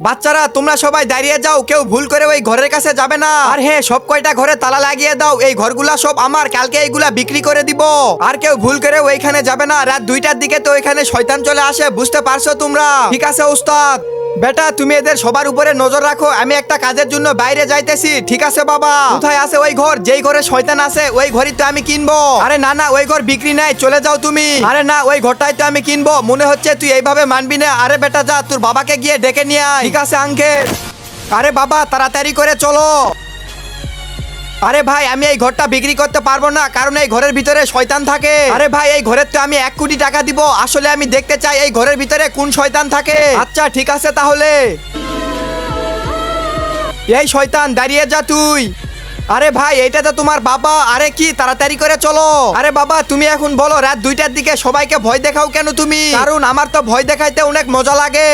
বাচ্চারা তোমরা সবাই দাঁড়িয়ে যাও, কেউ ভুল করে ওই ঘরের কাছে যাবে না। আর হ্যাঁ, সব কয়টা ঘরে তালা লাগিয়ে দাও, এই ঘরগুলা সব আমার, কালকে এইগুলা বিক্রি করে দিব। আর কেউ ভুল করে ওইখানে যাবে না, রাত 2টার দিকে তো ওইখানে শয়তান চলে আসে, বুঝতে পারছো তোমরা? ঠিক আছে উস্তাদ। বেটা তুমি এদের সবার উপরে নজর রাখো, আমি একটা কাজের জন্য বাইরে যাইতেছি। ঠিক আছে বাবা। কোথায় আছে ওই ঘর, যেই ঘরে শয়তান আছে ওই ঘরই তো আমি কিনবো। আরে না না, ওই ঘর বিক্রি নাই, চলে যাও তুমি। আরে না, ওই ঘরটাই তো আমি কিনবো। মনে হচ্ছে তুই এইভাবে মানবি না। আরে বেটা যা, তোর বাবাকে গিয়ে ডেকে নিয়ে আয়। ঠিক আছে আঙ্কেল। আরে বাবা তাড়াতাড়ি করে চলো। আরে ভাই আমি এই ঘরটা বিক্রি করতে পারবো না, কারণ এই ঘরের ভিতরে শয়তান থাকে। আরে ভাই এই ঘরের তো আমি 1 কোটি টাকা দিব, আসলে আমি দেখতে চাই এই ঘরের ভিতরে কোন শয়তান থাকে। আচ্ছা ঠিক আছে তাহলে। এই শয়তান দাঁড়িয়ে যা তুই। আরে ভাই এইটা তো তোমার বাবা। আরে কি, তাড়াতাড়ি করে চলো। আরে বাবা তুমি এখন বলো, রাত 2টার দিকে সবাইকে ভয় দেখাও কেন তুমি? কারণ আমার তো ভয় দেখাইতে অনেক মজা লাগে।